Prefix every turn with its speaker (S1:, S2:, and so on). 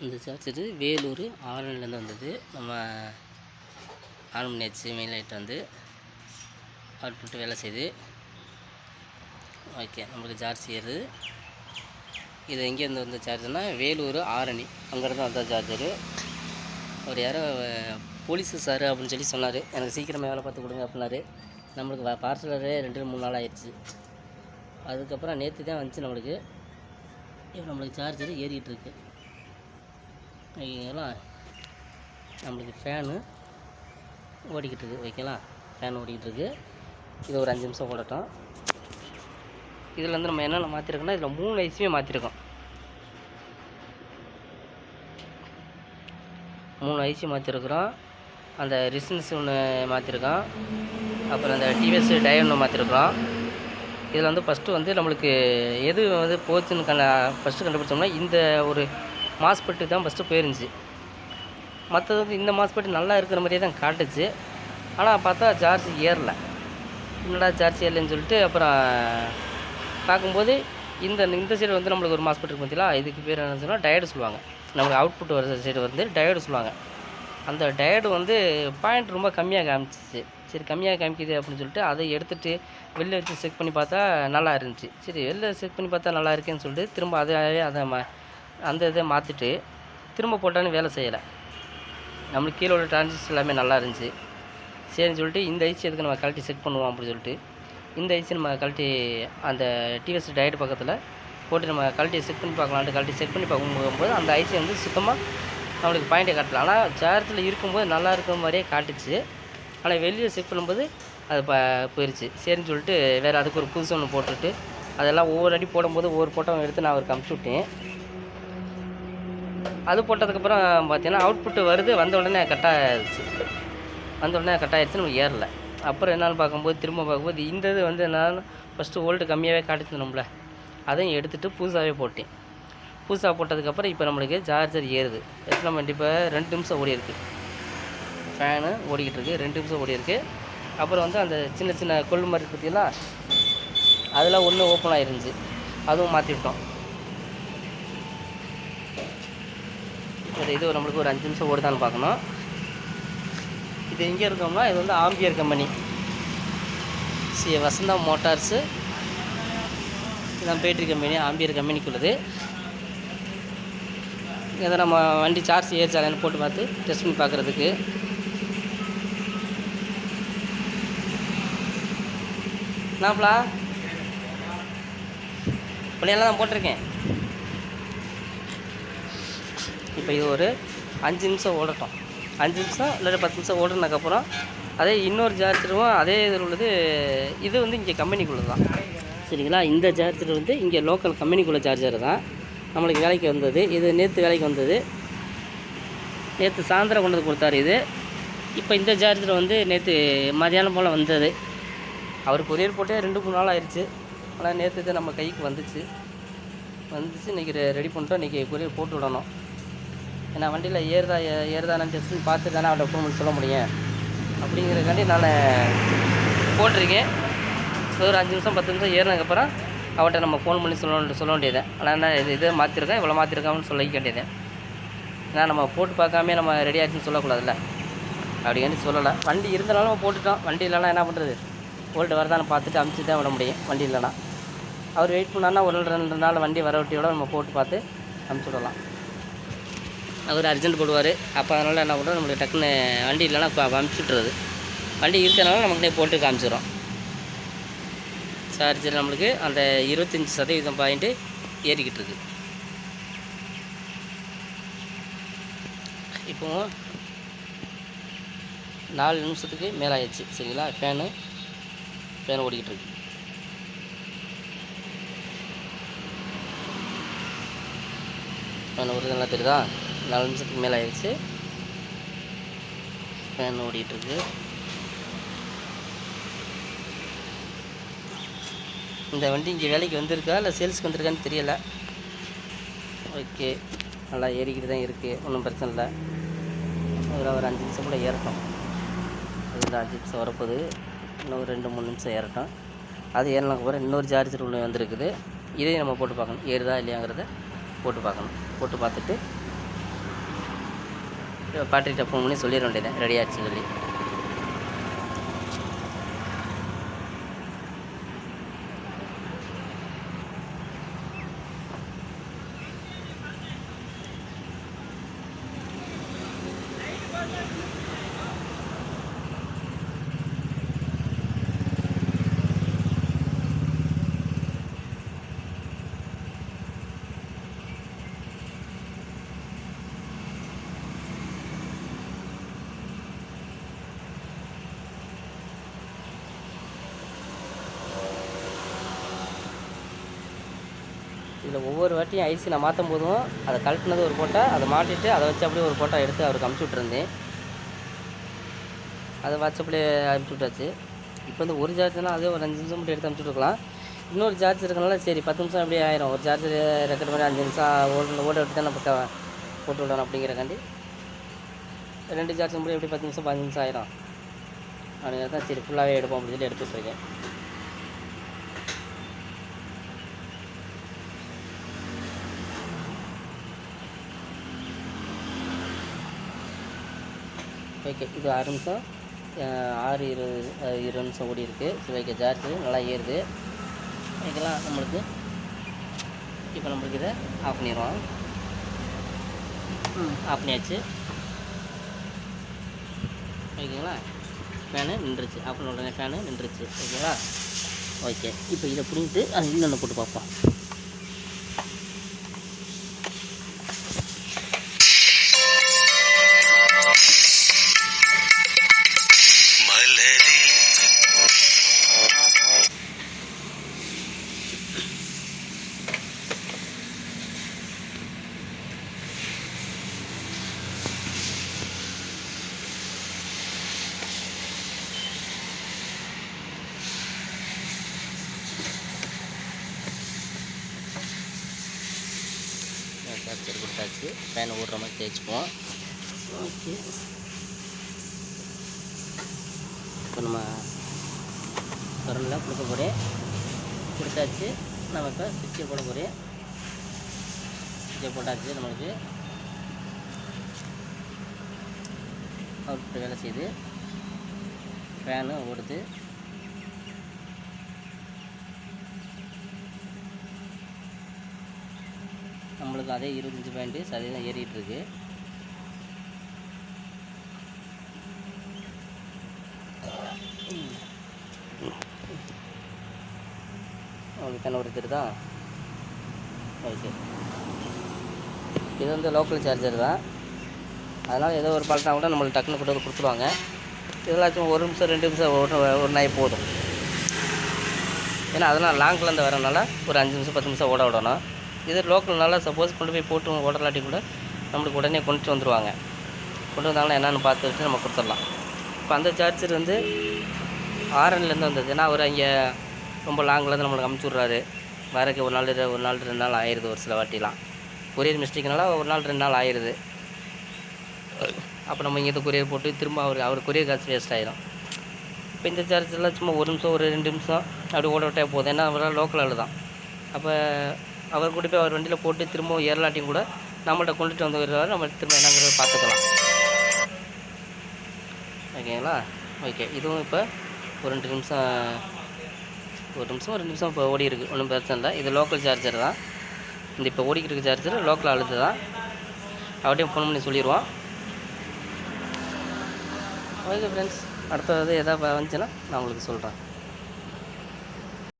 S1: இந்த சார்ஜரு வேலூர் ஆரன்லேருந்து வந்தது. நம்ம ஆன் பண்ணியாச்சு. மெயின் லைட் வந்து அவுட்புட் வேலை செய்யுது. ஓகே, நம்மளுக்கு சார்ஜ் ஏறுது. இது எங்கேருந்து வந்த சார்ஜர்னால் வேலூர் ஆரணி, அங்கேருந்து வந்த சார்ஜரு. அவர் யாரோ போலீஸு சார் அப்படின்னு சொல்லி சொன்னார். எனக்கு சீக்கிரமாக வேலை பார்த்து கொடுங்க அப்படின்னாரு. நம்மளுக்கு பார்சலரே 2-3 நாள் ஆயிடுச்சு. அதுக்கப்புறம் நேற்று தான் வந்துச்சு நம்மளுக்கு. இப்போ நம்மளுக்கு சார்ஜர் ஏறிக்கிட்டு இருக்கு. ஓகேங்களா, நம்மளுக்கு ஃபேனு ஓடிக்கிட்டு இருக்குது. ஓகேங்களா, ஃபேன் ஓடிக்கிட்டு இருக்குது. இது ஒரு 5 நிமிஷம் ஓடட்டும். இதில் வந்து நம்ம என்னென்ன மாற்றிருக்கோம்னா, இதில் 3 ஐசியுமே மாற்றிருக்கோம். 3 ஐசி மாற்றிருக்கிறோம். அந்த ரிசன்ஸ் ஒன்று மாற்றிருக்கோம். அப்புறம் அந்த டிவிஎஸ் டயர் ஒன்று மாற்றிருக்கிறோம். இதில் வந்து ஃபஸ்ட்டு வந்து நம்மளுக்கு எது வந்து போச்சுன்னு ஃபஸ்ட்டு கண்டுபிடிச்சோம்னா, இந்த ஒரு மாஸ்பெட்டு தான் ஃபஸ்ட்டு போயிருந்துச்சு. மற்றது வந்து இந்த மாஸ்பெட்டு நல்லா இருக்கிற மாதிரியே தான் காட்டுச்சு. ஆனால் பார்த்தா சார்ஜ் ஏறலை. என்னடா சார்ஜ் ஏறலைன்னு சொல்லிட்டு அப்புறம் பார்க்கும்போது இந்த சைடு வந்து நம்மளுக்கு ஒரு மாஸ்பெட் இருக்குது பார்த்தீங்களா, இதுக்கு பேர் என்ன சொன்னால் டயர்டு சொல்லுவாங்க. நம்மளுக்கு அவுட்புட் வர சைடு வந்து டயர்டு சொல்லுவாங்க. அந்த டயர்டு வந்து பாயிண்ட் ரொம்ப கம்மியாக காமிச்சிச்சு. சரி, கம்மியாக காமிக்குது அப்படின்னு சொல்லிட்டு அதை எடுத்துகிட்டு வெளில வச்சு செக் பண்ணி பார்த்தா நல்லா இருந்துச்சு. சரி, வெளில செக் பண்ணி பார்த்தா நல்லா இருக்கேன்னு சொல்லிட்டு திரும்ப அந்த இதை மாற்றிட்டு திரும்ப போட்டாலும் வேலை செய்யலை. நம்மளுக்கு கீழே உள்ள டிரான்சிஸ்டர் எல்லாமே நல்லா இருந்துச்சு. சரின்னு சொல்லிட்டு இந்த ஐசி எதுக்கு நம்ம கழட்டி செக் பண்ணுவோம் அப்படின்னு சொல்லிட்டு இந்த ஐசி நம்ம கழட்டி அந்த டிவிஎஸ் டயர்டு பக்கத்தில் போட்டு நம்ம கழட்டி செக் பண்ணி பார்க்கலான்ட்டு கழட்டி செக் பண்ணி பார்க்கும்போது அந்த ஐசி வந்து சுத்தமாக நம்மளுக்கு பாயிண்ட்டை காட்டல. ஆனால் சார்ஜில் இருக்கும்போது நல்லா இருக்கிற மாதிரியே காட்டுச்சு. ஆனால் வெளியே செக் பண்ணும்போது அது போயிடுச்சு. சரின்னு சொல்லிட்டு வேறு அதுக்கு ஒரு புதுசு ஒன்று போட்டுட்டு அதெல்லாம் ஒவ்வொரு அடி போடும்போது ஒவ்வொரு போட்டோவை எடுத்து நான் அவருக்கு அமுச்சு விட்டேன். அது போட்டதுக்கப்புறம் பார்த்தீங்கன்னா அவுட்புட்டு வருது. வந்த உடனே கட்டாகிடுச்சு. நமக்கு ஏறலை. அப்புறம் என்னென்னு பார்க்கும்போது திரும்ப பார்க்கும்போது இந்த இது வந்து என்னென்னா ஃபஸ்ட்டு வோல்ட்டு கம்மியாகவே காட்டுச்சு நம்மள. அதையும் எடுத்துகிட்டு புதுசாகவே போட்டேன். புதுசாக போட்டதுக்கப்புறம் இப்போ நம்மளுக்கு சார்ஜர் ஏறுது. எத்தனை மணி இப்போ 2 நிமிஷம் ஓடி இருக்குது. ஃபேனு ஓடிக்கிட்டு இருக்குது, 2 நிமிஷம் ஓடி இருக்குது. அப்புறம் வந்து அந்த சின்ன சின்ன கொள்ளு மாதிரி பார்த்தீங்களா, அதெல்லாம் ஒன்று ஓப்பன் ஆகிருந்துச்சு. அதுவும் மாற்றிவிட்டோம். இது நம்மளுக்கு ஒரு 5 நிமிஷம் ஓடுதான்னு பார்க்கணும். இது எங்கே இருக்கோம்னா, இது வந்து ஆம்பியர் கம்பெனி, வசந்தா மோட்டார்ஸு, இதான் பேட்ரி கம்பெனி, ஆம்பியர் கம்பெனிக்குள்ளது. இதை நம்ம வண்டி சார்ஜ் ஏறிச்சாலேன்னு போட்டு பார்த்து டெஸ்ட் பண்ணி பார்க்குறதுக்கு. நான்ப்பா பிள்ளையெல்லாம் தான் போட்டிருக்கேன். இப்போ இது ஒரு 5 நிமிஷம் ஓடட்டும். 5 நிமிஷம் இல்லை 10 நிமிஷம் ஓடுனதுக்கப்புறம் அதே இன்னொரு சார்ஜரும் அதே இதில் உள்ளது. இது வந்து இங்கே கம்பெனிக்குள்ளே தான், சரிங்களா. இந்த சார்ஜர் வந்து இங்கே லோக்கல் கம்பெனிக்குள்ளே சார்ஜர் தான் நம்மளுக்கு வேலைக்கு வந்தது. இது நேற்று வேலைக்கு வந்தது. நேற்று சாயந்தரம் கொண்டு வந்து கொடுத்தாரு இது. இப்போ இந்த சார்ஜர் வந்து நேற்று மதியானம் போல் வந்தது. அவர் கொரியர் போட்டே 2-3 நாள் ஆயிடுச்சு. ஆனால் நேற்று தான் நம்ம கைக்கு வந்துச்சு. இன்றைக்கி ரெடி பண்ணிட்டோம். இன்றைக்கி கொரியர் போட்டு விடணும். ஏன்னா வண்டியில் ஏறுதானு டெஸ்ட் பண்ணி பார்த்து தானே அவர்கிட்ட ஃபோன் பண்ணி சொல்ல முடியும். அப்படிங்கிறதுக்காண்டி நான் போட்டிருக்கேன். ஒரு 5 நிமிஷம் 10 நிமிஷம் ஏறினதுக்கப்புறம் அவர்கிட்ட நம்ம ஃபோன் பண்ணி சொல்ல வேண்டியது. ஆனால் என்ன இதை மாற்றிருக்கேன், இவ்வளோ மாற்றிருக்கான்னு சொல்லிக்க வேண்டியது. ஏன்னா நம்ம போட்டு பார்க்காம நம்ம ரெடி ஆச்சுன்னு சொல்லக்கூடாதுல்ல. அப்படிங்காண்டி சொல்லலை. வண்டி இருந்தாலும் நம்ம போட்டுட்டோம். வண்டி இல்லைனா என்ன பண்ணுறது, வோல்ட்டு வரதான்னு பார்த்துட்டு அமுச்சு தான் விட முடியும். வண்டி இல்லைனா அவர் வெயிட் பண்ணான்னா 1-2 நாள் வண்டி வர ஒட்டியோட நம்ம போட்டு பார்த்து அமுச்சு விடலாம். அவர் அர்ஜென்ட் போடுவார். அப்போ அதனால் என்ன பண்ணுறோம், நம்மளுக்கு டக்குன்னு வண்டி இல்லைனா அமுச்சு விட்டுறது. வண்டி இருக்கிறனால நமக்கு போட்டு காமிச்சிடும். சார்ஜர் நம்மளுக்கு அந்த 25% பாயிண்ட்டு ஏறிக்கிட்டு இருக்குது. இப்போ 4 நிமிஷத்துக்கு மேலே ஆயிடுச்சு, சரிங்களா. ஃபேன் ஓடிக்கிட்டு இருக்கு. ஃபேன் ஒரு நல்லா தெரியுதா. 4 நிமிஷத்துக்கு மேலே ஆயிடுச்சு. ஃபேன் ஓடிக்கிட்டு இருக்கு. இந்த வண்டி இங்கே வேலைக்கு வந்திருக்கா இல்லை சேல்ஸுக்கு வந்திருக்கான்னு தெரியலை. ஓகே, நல்லா ஏறிக்கிட்டு தான் இருக்குது. ஒன்றும் பிரச்சனை இல்லை. ஒரு 5 நிமிஷம் கூட ஏறட்டும். அதில் 5 நிமிஷம் வரப்போகுது. இன்னும் 2-3 நிமிஷம் ஏறட்டும். அது ஏறினதுக்கு அப்புறம் இன்னொரு சார்ஜர் ஒன்று வந்திருக்குது. இதையும் நம்ம போட்டு பார்க்கணும், ஏறுதா இல்லையாங்கிறத போட்டு பார்க்கணும். போட்டு பார்த்துட்டு பாட்டிகிட்ட ஃபோன் பண்ணி சொல்லிட வேண்டியது ரெடி ஆச்சுன்னு சொல்லி. இதில் ஒவ்வொரு வாட்டியும் ஐசி நான் மாற்றும் போதும் அதை கழட்டினது ஒரு ஃபோட்டோ, அதை மாட்டிட்டு அதை வச்சு அப்படியே ஒரு ஃபோட்டோ எடுத்து அவருக்கு அனுப்பிச்சி விட்ருந்தேன். அதை வாட்ஸ்அப்லேயே அனுப்பிச்சி விட்டாச்சு. இப்போ வந்து ஒரு சார்ஜர்னால் அதே ஒரு 5 நிமிஷம் மட்டும் எடுத்து அனுப்பிச்சி விட்டுருக்கலாம். இன்னொரு சார்ஜ் இருக்கனால சரி 10 நிமிஷம் அப்படியே ஆயிரும். ஒரு சார்ஜர் ரெக்கார்ட் பண்ணி 5 நிமிஷம் ஓட விட்டு தான் நம்ம போட்டு விடணும் அப்படிங்கிறக்காண்டி 2 சார்ஜ் முடியும் எப்படி 10 நிமிஷம் 15 நிமிஷம் ஆயிரும் அப்படிங்கிறது தான். சரி ஃபுல்லாகவே எடுப்போம் அப்படின்னு சொல்லி எடுத்து வச்சுருக்கேன். ஓகே, இது 6 நிமிஷம் 6:20 நிமிஷம் ஓடி இருக்குது. ஸோ ஓகே, சார்ஜ் நல்லா ஏறுது. இதெல்லாம் நம்மளுக்கு இப்போ நம்மளுக்கு இதை ஆஃப் பண்ணிடுவோம். ஆஃப் பண்ணியாச்சு. ஓகேங்களா, ஃபேனு நின்றுச்சு. ஆஃப் பண்ண உடனே ஃபேனு நின்றுச்சு. ஓகேவா? ஓகே, இப்போ இதை பிடிங்கிட்டு அது இன்னொன்று போட்டு பார்ப்போம். சார்ஜர் கொடுத்தாச்சு. ஃபேன் ஓடுற மாதிரி தேய்ச்சிப்போம். ஓகே, இப்போ நம்ம கரண்டில் கொடுக்க போகிறேன். கொடுத்தாச்சு. நம்ம இப்போ சுவிட்சை போட போகிறேன். சுவிட்சை போட்டாச்சு. நம்மளுக்கு அவுட்புட் வேலை செய்யுது. ஃபேனு ஓடுது. நம்மளுக்கு அதே 25 பாயிண்ட்டு அதே தான் ஏறிட்டுருக்கு. உங்களுக்கு தானே ஒருத்தர் ஓகே, இது வந்து லோக்கல் சார்ஜர் தான். அதனால் ஏதோ ஒரு பால்ட்டா கூட நம்மளுக்கு டக்குன்னு கொண்டு வந்து கொடுத்துருவாங்க. இதெல்லாம் 1 நிமிஷம் 2 நிமிஷம் ஒரு நாய் போதும். ஏன்னா அதெல்லாம் லாங்லேருந்து வரனால ஒரு 5 நிமிஷம் 10 நிமிஷம் ஓட விடணும். இது லோக்கல்னால சப்போஸ் கொண்டு போய் போட்டு ஓடலாட்டி கூட நம்மளுக்கு உடனே கொண்டு வந்துடுவாங்க. கொண்டு வந்தாங்கன்னா என்னென்னு பார்த்து வச்சு நம்ம கொடுத்துடலாம். இப்போ அந்த சார்ஜர் வந்து ஆரன்லேருந்து வந்தது. ஏன்னா அவர் அங்கே ரொம்ப லாங்லேருந்து நம்மளுக்கு அமுச்சு விட்றாரு. வரக்கு ஒரு நாள் 2 நாள் ஆயிடுது. ஒரு சில வாட்டிலாம் கொரியர் மிஸ்டேக்னால ஒரு நாள் 2 நாள் ஆயிடுது. அப்போ நம்ம இங்கே கொரியர் போட்டு திரும்ப அவர் கொரியர் காசு வேஸ்ட் ஆகிடும். இப்போ இந்த சார்ஜர்லாம் சும்மா 1 நிமிஷம் ஒரு 2 நிமிஷம் அப்படி ஓட விட்டே போதும். ஏன்னா அவரால் லோக்கல் ஆள் தான். அப்போ அவர் கூட போய் அவர் வண்டியில் போட்டு திரும்பவும் ஏறலாட்டியும் கூட நம்மள்கிட்ட கொண்டுட்டு வந்து வருவார். நம்ம திரும்ப என்னங்கிறத பார்த்துக்கலாம். ஓகேங்களா? ஓகே, இதுவும் இப்போ ஒரு 2 நிமிஷம் 2 நிமிஷம் இப்போ ஓடி இருக்குது. ஒன்றும் பிரச்சனை இல்லை. இது லோக்கல் சார்ஜர் தான். இந்த இப்போ ஓடிக்கிட்டு இருக்க சார்ஜர் லோக்கல் ஆளுது தான். அவர்கிட்டையும் ஃபோன் பண்ணி சொல்லிடுவோம். ஓகே ஃப்ரெண்ட்ஸ், அடுத்தது எதாவது வந்துச்சுன்னா நான் உங்களுக்கு சொல்கிறேன்.